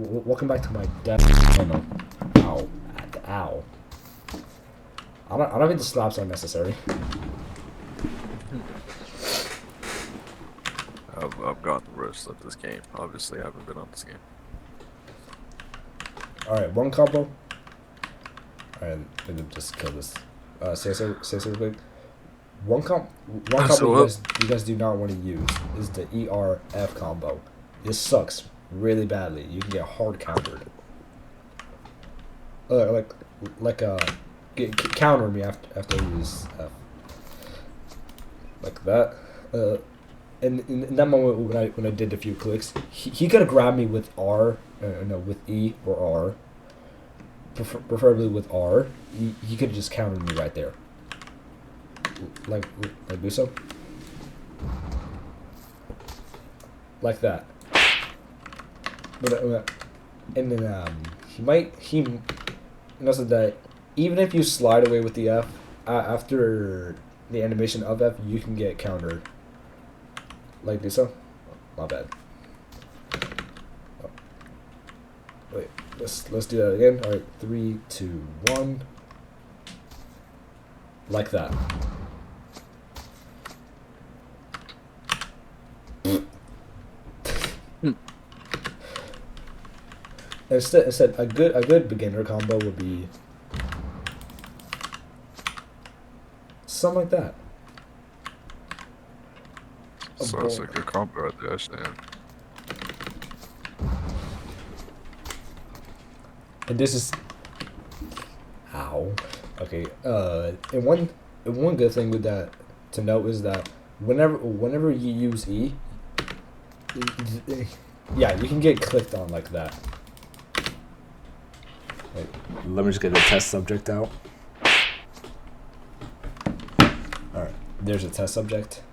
welcome back to my death. Oh no. Ow. Ow. I don't think the slaps are necessary. I've gotten the rest of this game. Obviously, I haven't been on this game. Alright, one combo. Alright, let me just kill this. Say so real quick. One combo you guys do not want to use is the ERF combo. This sucks really badly. You can get hard countered. Counter me after I use F. Like that. And in that moment when I did a few clicks, he could have grabbed me with R, no, with E or R. Preferably with R. He could have just countered me right there. Like do so. Like that. But and then he also that even if you slide away with the F after the animation of F, you can get countered. Like this, so. My bad. Oh. Wait, let's do that again. All right, 3, 2, 1. Like that. Instead, a good beginner combo would be something like that. So it's like a combo right there, actually. And this is, ow. Okay. And one good thing with that to note is that whenever you use E, yeah, you can get clicked on like that. Wait, let me just get a test subject out. All right, there's a test subject.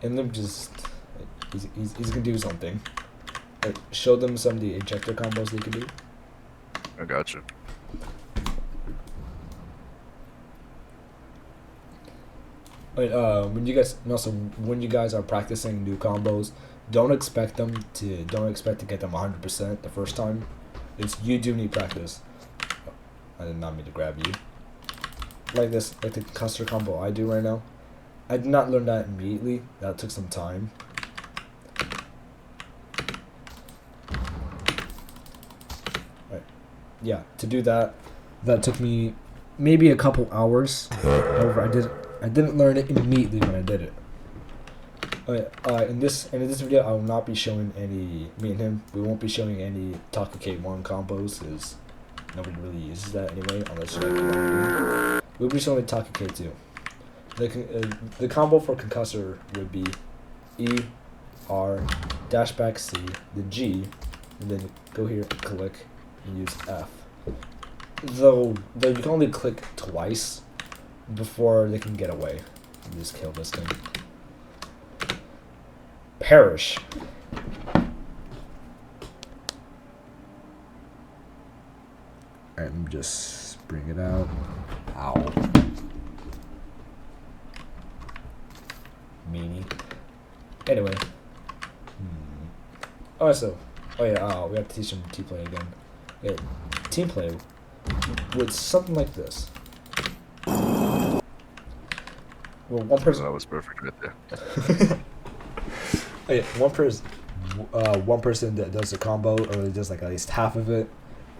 And then just, he's gonna do something. Like, show them some of the ejector combos they can do. I got you. Wait, when you guys are practicing new combos, don't expect to get them 100% the first time. You do need practice. Oh, I did not mean to grab you. Like this, like the custer combo I do right now. I did not learn that immediately. That took some time. Right. Yeah, to do that took me maybe a couple hours. However, I didn't learn it immediately when I did it. In this video, I will not be showing any. Me and him, we won't be showing any Taki K1 combos, because nobody really uses that anyway, unless you like. We'll be showing Taki K2. The combo for concussor would be E, R, dash back C, the G, and then go here and click and use F. Though you can only click twice before they can get away. You just kill this thing. Perish. Alright, let me just bring it out. Ow. Meanie. Anyway. Oh yeah, we have to teach them teamplay again. Yeah, teamplay with something like this. Well, one person. That was perfect right there. Oh, yeah, one person that does the combo, or does like at least half of it,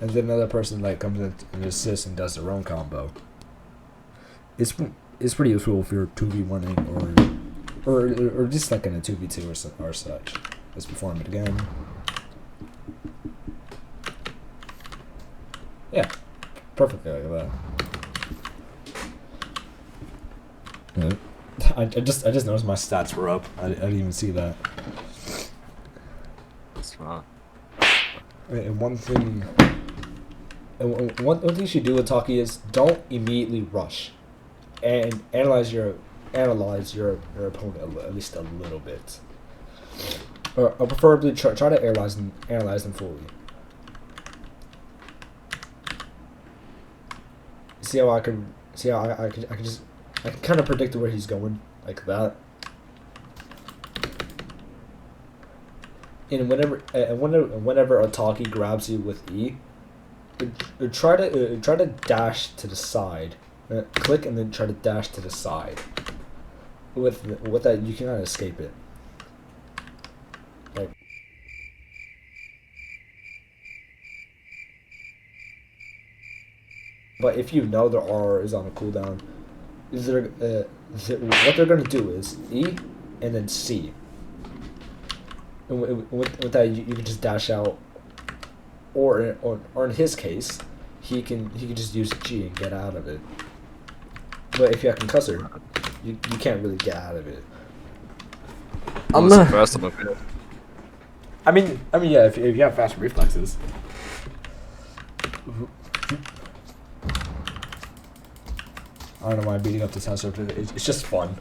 and then another person like comes in and assists and does their own combo. It's pretty useful if you're 2v1ing or just like in a 2v2 or such. Let's perform it again. Yeah, perfectly like that. Yeah. I just noticed my stats were up. I didn't even see that. That's fine. And one thing you should do with Taki is don't immediately rush, and analyze your opponent at least a little bit, or preferably try to analyze them fully. See how I can kind of predict where he's going like that. And whenever a Taki grabs you with E, try to dash to the side. Click and then try to dash to the side. With that, you cannot escape it. Like. But if you know their R is on a cooldown, what they're gonna do is E and then C. And with that, you can just dash out, or in his case, he can just use G and get out of it. But if you have concussor, you can't really get out of it. I'm not fast enough yet. I mean, yeah. If you have fast reflexes. I don't know why I'm beating up this house. It's just fun.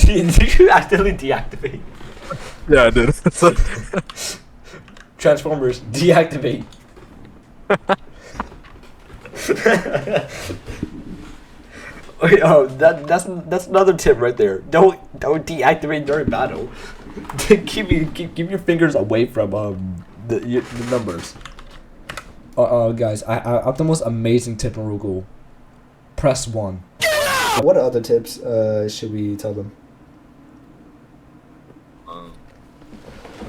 Did you accidentally deactivate? Yeah, I did. Transformers, deactivate. Wait, oh, that's another tip right there. Don't deactivate during battle. keep your fingers away from the numbers. Guys, I have the most amazing tip in Ro-Ghoul. Press 1. What other tips should we tell them?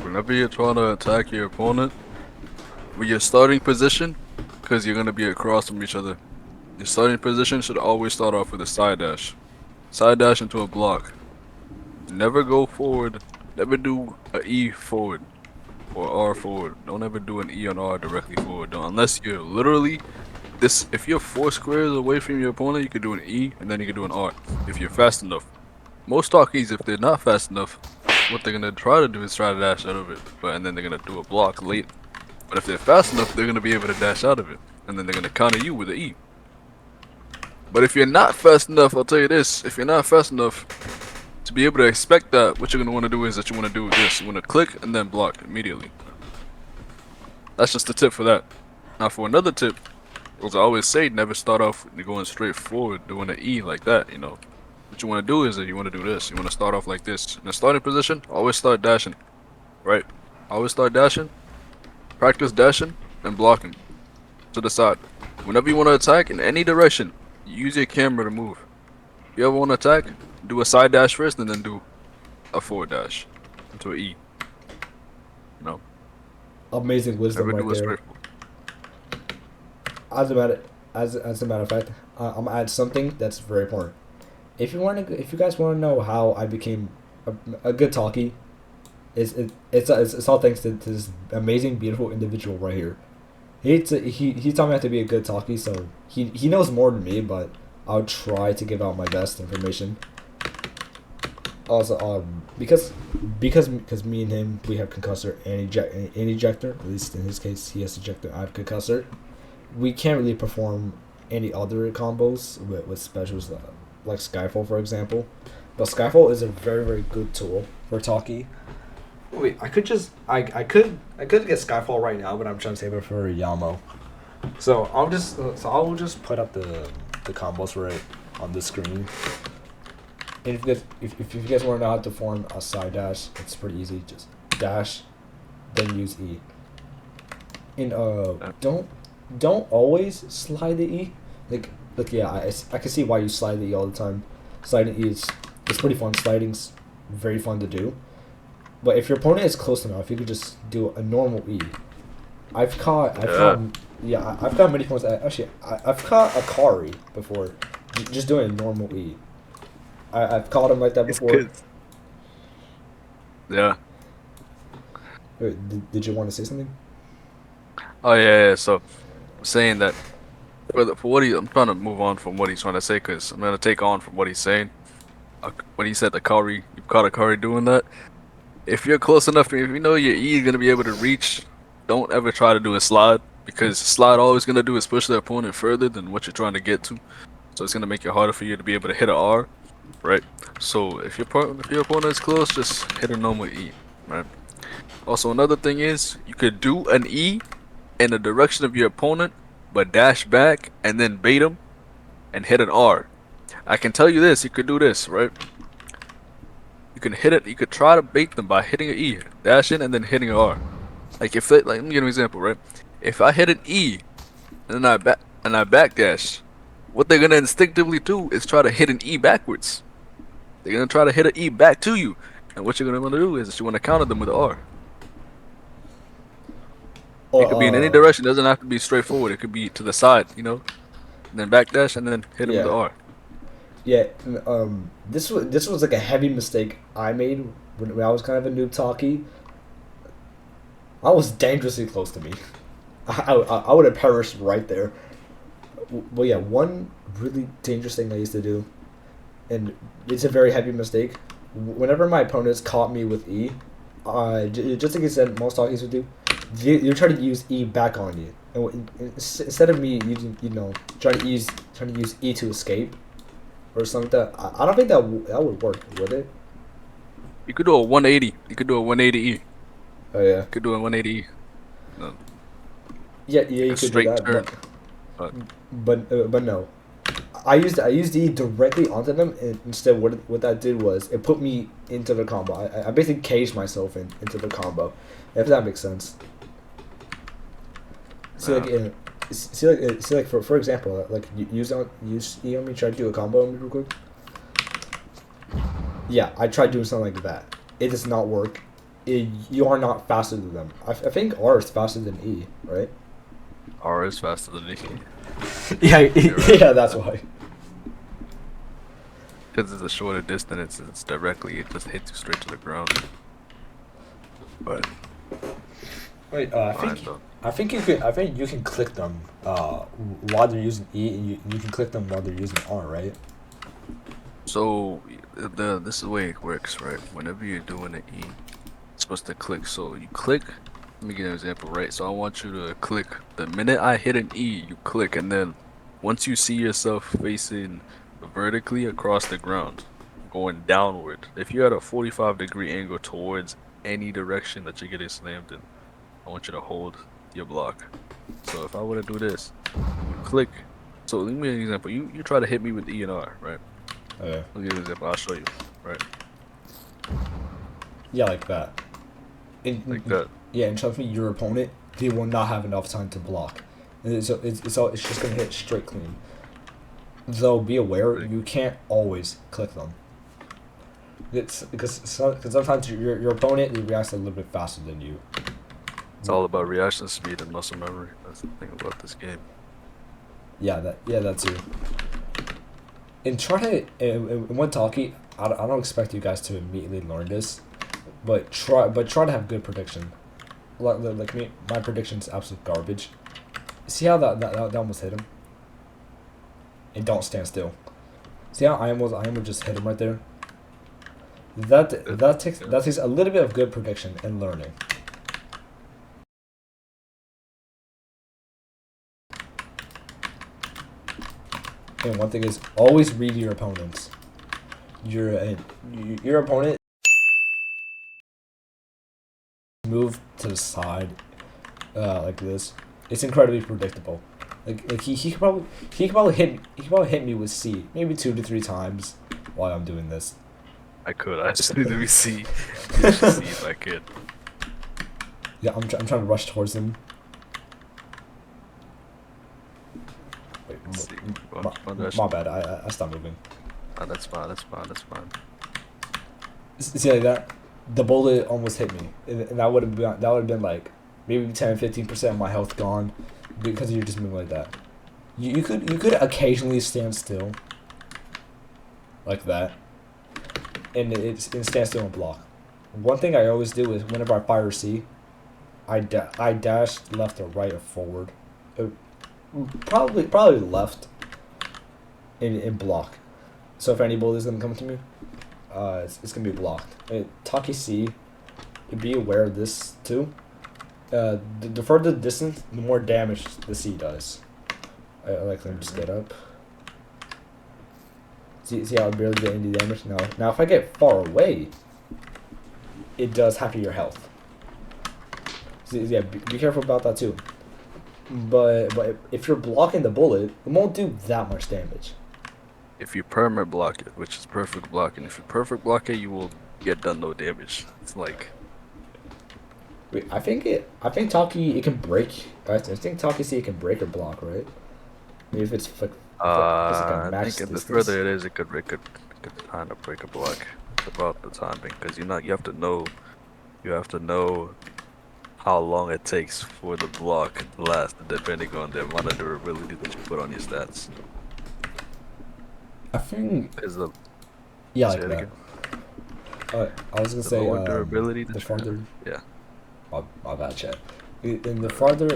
Whenever you're trying to attack your opponent, with your starting position, because you're gonna be across from each other, your starting position should always start off with a side dash. Side dash into a block. Never go forward. Never do a E forward or R forward. Don't ever do an E on R directly forward. Don't, unless you're literally this. If you're 4 squares away from your opponent, you could do an E and then you could do an R if you're fast enough. Most Takis, if they're not fast enough, what they're gonna try to do is try to dash out of it, and then they're gonna do a block late. But if they're fast enough, they're gonna be able to dash out of it, and then they're gonna counter you with an E. But if you're not fast enough, I'll tell you this: if you're not fast enough to be able to expect that, what you're gonna want to do is that you want to do this. You want to click and then block immediately. That's just the tip for that. Now for another tip, as I always say, never start off going straight forward doing an E like that. You know, what you want to do is that you want to do this. You want to start off like this. In the starting position, always start dashing. Right? Always start dashing. Practice dashing and blocking to the side. Whenever you want to attack in any direction, use your camera to move. If you ever want to attack, do a side dash first and then do a forward dash into an E. You know? Amazing wisdom Never right do a there. straight. As a matter of fact, I'm gonna add something that's very important. If you guys want to know how I became a good Taki, it's all thanks to this amazing, beautiful individual right here. He taught me how to be a good Taki, so he knows more than me, but I'll try to give out my best information. Also, because me and him, we have concussor and ejector. At least in his case, he has ejector. I have concussor. We can't really perform any other combos with specials like Skyfall, for example. But Skyfall is a very, very good tool for Taki. Wait, I could get Skyfall right now, but I'm trying to save it for Yamo. So I'll just put up the combos for it on the screen. And if you guys want to know how to form a side dash, it's pretty easy. Just dash, then use E. And don't always slide the E. Like yeah, I can see why you slide the E all the time. Sliding E is pretty fun. Sliding's very fun to do. But if your opponent is close enough, you could just do a normal E. I've caught many points. Actually, I've caught a Kari before, just doing a normal E. I've caught him like that before. Yeah. Wait, did you want to say something? Oh yeah. So, I'm saying that for what I'm trying to move on from what he's trying to say, because I'm gonna take on from what he's saying. When he said the Kari, you caught a Kari doing that. If you're close enough, if you know your E is gonna be able to reach, don't ever try to do a slide, because slide all it's gonna do is push the opponent further than what you're trying to get to. So it's gonna make it harder for you to be able to hit an R, right? So if your opponent is close, just hit a normal E, right? Also, another thing is you could do an E in the direction of your opponent, but dash back and then bait him and hit an R. I can tell you this, you could do this, right? You can hit it, you could try to bait them by hitting an E, dash in and then hitting an R. Like if it, like, let me give you an example, right? If I hit an E and then I backdash, what they're gonna instinctively do is try to hit an E backwards. They're gonna try to hit an E back to you, and what you're gonna want to do is you want to counter them with an R. It could be in any direction. It doesn't have to be straightforward. It could be to the side, you know, and then backdash and then hit him with the R. Yeah, this was like a heavy mistake I made when I was kind of a noob Taki. I was dangerously close to me. I would have perished right there. Well, yeah, one really dangerous thing I used to do, and it's a very heavy mistake. Whenever my opponents caught me with E, just like I said, most Takis would do, you try to use E back on you, and instead of me using, trying to use E to escape, or something like that, I don't think that would work, would it? You could do a 180. You could do a 180 E. Oh yeah. You could do a 180 E. No. Yeah, you could do that, turn. but no. I used E directly onto them, and instead what that did was it put me into the combo. I basically caged myself into the combo, if that makes sense. See like for example, like use E on me, try to do a combo on me real quick. Yeah, I tried doing something like that. It does not work. You are not faster than them. I think R is faster than E, right? R is faster than E. Yeah, yeah, that's why. Because it's a shorter distance, it's directly, it just hits you straight to the ground. But wait, I think you can click them while they're using E, and you can click them while they're using R, right? So this is the way it works, right? Whenever you're doing an E, it's supposed to click. So you click. Let me give you an example, right? So I want you to click. The minute I hit an E, you click, and then once you see yourself facing vertically across the ground, going downward, if you're at a 45-degree angle towards any direction that you're getting slammed in, I want you to hold your block. So if I were to do this, you click. So let me give you an example. You try to hit me with E and R, right? Okay. I'll give you an example. I'll show you, right? Yeah, like that. Like that. Yeah, and trust me, your opponent, they will not have enough time to block. So it's just gonna hit straight clean. Though be aware, you can't always click them. It's because sometimes your opponent reacts a little bit faster than you. It's all about reaction speed and muscle memory. That's the thing about this game. Yeah, that too. And try to and when talking, I don't expect you guys to immediately learn this, but try to have good prediction. Like me, my prediction's absolute garbage. See how that almost hit him? And don't stand still. See how I almost just hit him right there? That takes a little bit of good prediction and learning. And one thing is, always read your opponents. Your opponent move to the side, like this. It's incredibly predictable. Like he could probably hit me with C maybe 2 to 3 times while I'm doing this. I just need to see if I could. Yeah, I'm trying to rush towards him. Wait, my bad. I stopped moving. Oh, that's fine. See like that? The bullet almost hit me, and that would have been like maybe 10-15% of my health gone because you're just moving like that. You could occasionally stand still like that, and stand still and block. One thing I always do is whenever I fire C, I dash left or right or forward, probably left, and block. So if any bullet is gonna come to me, it's gonna be blocked. Taki C, be aware of this too. The further the distance, the more damage the C does. I like them just get up. See how I barely get any damage now. Now if I get far away, it does half of your health. So, yeah, be careful about that too. but if you're blocking the bullet, it won't do that much damage. If you permanent block it, which is perfect blocking, if you perfect block it, you will get done no damage. It's like Wait, I think Taki it can break. I think Taki C it can break or block, right? Maybe if it's like I max think the distance. further it is, it could kind of break a block. It's about the timing, because you have to know how long it takes for the block to last, depending on the amount of durability that you put on your stats. I think Is the yeah, say like it that. again? I was gonna The say lower durability the that you farther. have. Yeah. My bad, chat. In the farther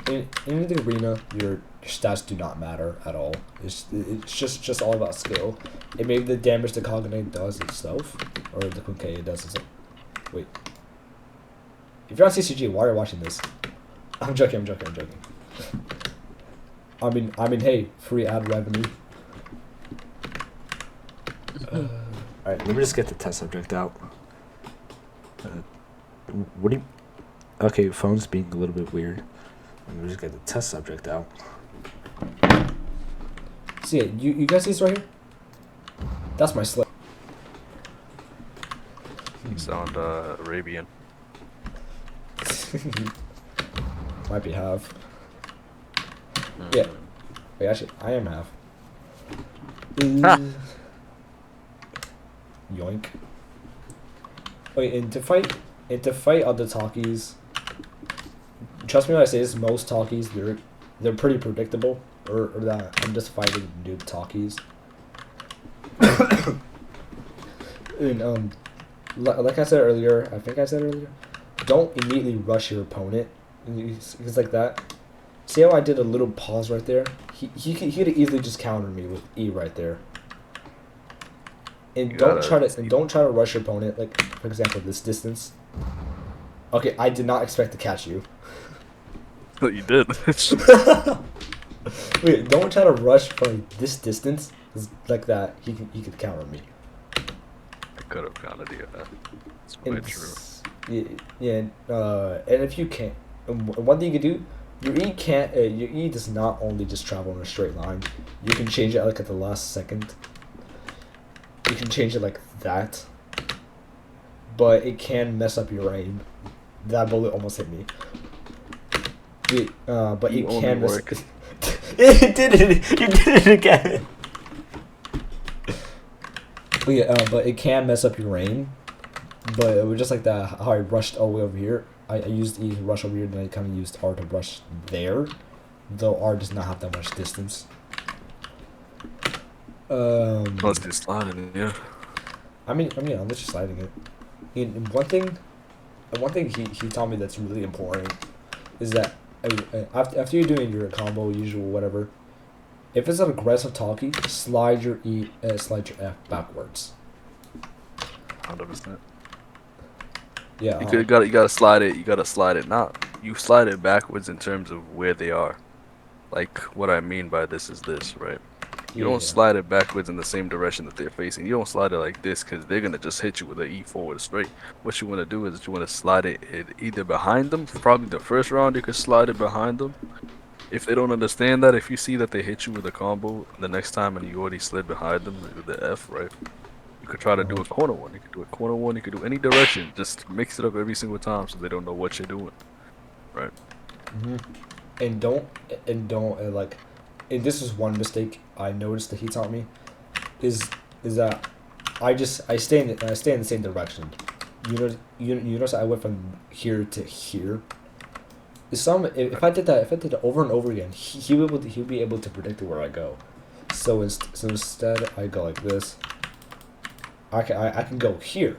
in the arena, your stats do not matter at all. It's just all about skill. And maybe the damage the Kagune does itself, or the Quinque does itself. Wait. If you're on CCG, why are you watching this? I'm joking. I mean, hey, free ad revenue. Alright, let me just get the test subject out. What do you... Okay, phone's being a little bit weird. Let me just get the test subject out. See it, you guys see this right here? That's my slip. You sound Arabian. Might be half. Yeah. Wait, actually, I am half. Yoink. Wait, and to fight other Takis, trust me when I say this, most Takis, they're pretty predictable. Or that I'm just fighting new Takis. And like I said earlier, don't immediately rush your opponent. It's like that. See how I did a little pause right there? He could easily just counter me with E right there. And don't try to rush your opponent. Like for example, this distance. Okay, I did not expect to catch you. But you did. Wait, don't try to rush from this distance. 'Cause like that, he could counter me. I could have counted you. That's quite true. Yeah. And if you can't, one thing you can do, your E does not only just travel in a straight line. You can change it like at the last second. You can change it like that. But it can mess up your aim. That bullet almost hit me. But it can mess. It did it! You did it again! But it can mess up your aim. But it was just like that, how I rushed all the way over here. I used E to rush over here, and I kind of used R to rush there. Though R does not have that much distance. Unless you're sliding, yeah. I mean, I'm just sliding it. And one thing he taught me that's really important is that after you're doing your combo, usual whatever, if it's an aggressive Taki, slide your F backwards. 100%. Yeah. You gotta slide it. You gotta slide it. Not you slide it backwards in terms of where they are. Like what I mean by this is this, right? You don't slide it backwards in the same direction that they're facing. You don't slide it like this because they're gonna just hit you with an E forward straight. What you want to do is you want to slide it either behind them. Probably the first round you could slide it behind them. If they don't understand that, if you see that they hit you with a combo the next time and you already slid behind them with the F, right? You could try to do a corner one. You could do a corner one. You could do any direction. Just mix it up every single time so they don't know what you're doing, right? And don't like. And this is one mistake I noticed that he taught me, is that I stay in the same direction. You notice I went from here to here. If I did that over and over again, he'll be able to predict where I go. So instead I go like this. I can go here.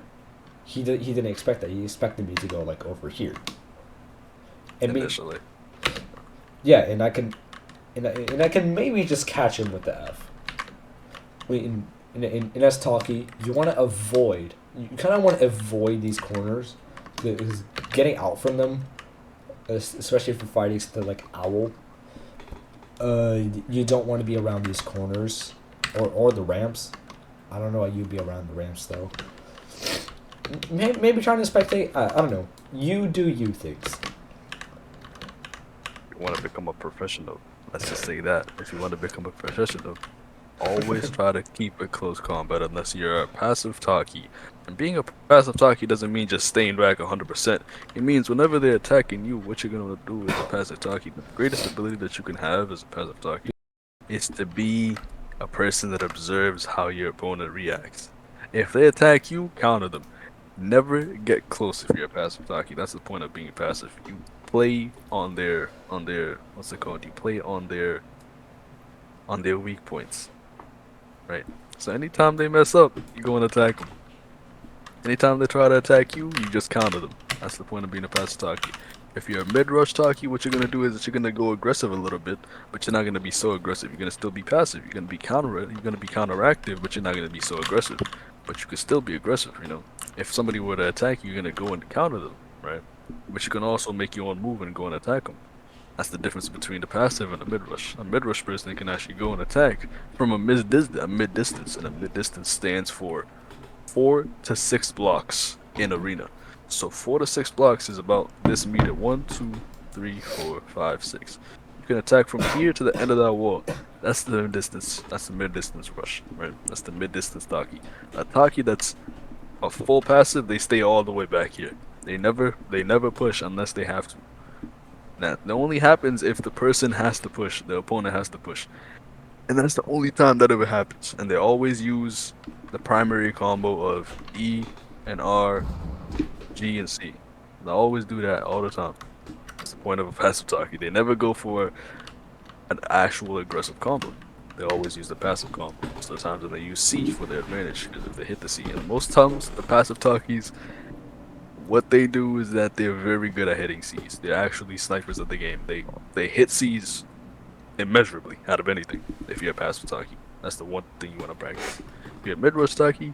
He didn't expect that. He expected me to go like over here. And initially. Yeah, and I can maybe just catch him with the F. In as Taki, you want to avoid. You kind of want to avoid these corners, because getting out from them, especially if you're fighting something like Owl. You don't want to be around these corners, or the ramps. I don't know why you'd be around the ramps though. Maybe trying to spectate. I don't know. You do you things. You want to become a professional, let's just say that. If you want to become a professional, always try to keep a close combat unless you're a passive Taki. And being a passive Taki doesn't mean just staying back 100%. It means whenever they're attacking you, what you're going to do as a passive Taki, the greatest ability that you can have as a passive Taki is to be a person that observes how your opponent reacts. If they attack you, counter them. Never get close if you're a passive Taki. That's the point of being passive. You play on their what's it called? You play on their weak points. Right. So anytime they mess up, you go and attack them. Anytime they try to attack you, you just counter them. That's the point of being a passive Taki. If you're a mid-rush Taki, what you're gonna do is that you're gonna go aggressive a little bit, but you're not gonna be so aggressive. You're gonna still be passive. You're gonna be counteractive, but you're not gonna be so aggressive. But you can still be aggressive, you know. If somebody were to attack you, you're gonna go and counter them, right? But you can also make your own move and go and attack them. That's the difference between the passive and the mid-rush. A mid-rush person can actually go and attack from a mid-distance, and a mid-distance stands for 4 to 6 blocks in arena. So 4 to 6 blocks is about this meter. 1, 2, 3, 4, 5, 6. You can attack from here to the end of that wall. That's the distance. That's the mid-distance rush, right? That's the mid-distance Taki. A Taki that's a full passive, they stay all the way back here. They never push unless they have to. That only happens if the person has to push, the opponent has to push. And that's the only time that ever happens. And they always use the primary combo of E and R, G and C. They always do that all the time. That's the point of a passive Taki. They never go for an actual aggressive combo. They always use the passive combo. Most of the times they use C for their advantage, because if they hit the C. And most times, the passive Takis, what they do is that they're very good at hitting Cs. They're actually snipers of the game. They hit Cs immeasurably out of anything if you're a passive Taki. That's the one thing you want to practice. If you're a mid-rush Taki,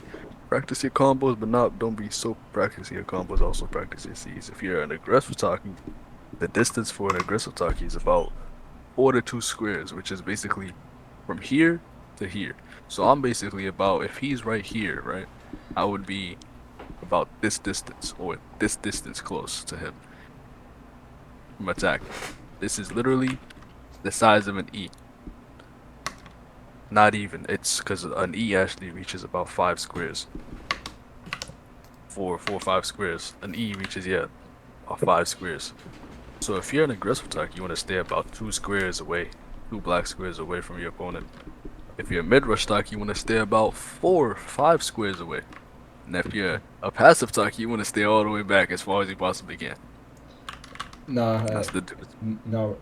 practice your combos, but don't be so practice your combos, also practice your Cs. If you're an aggressive Taki, the distance for an aggressive Taki is about 4 to 2 squares, which is basically from here to here. So I'm basically about, if he's right here, right, I would be about this distance, or this distance close to him from attack. This is literally the size of an E. Not even. It's because an E actually reaches about 5 squares. 4 or 5 squares. An E reaches, about 5 squares. So if you're an aggressive Taki, you want to stay about 2 squares away, 2 black squares away from your opponent. If you're a mid-rush Taki, you want to stay about 4 or 5 squares away. And if you're a passive Taki, you want to stay all the way back as far as you possibly can. Nah, that's the difference. No.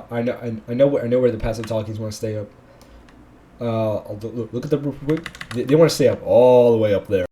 I know where the passive Takis want to stay up. Look at the roof. They want to stay up all the way up there.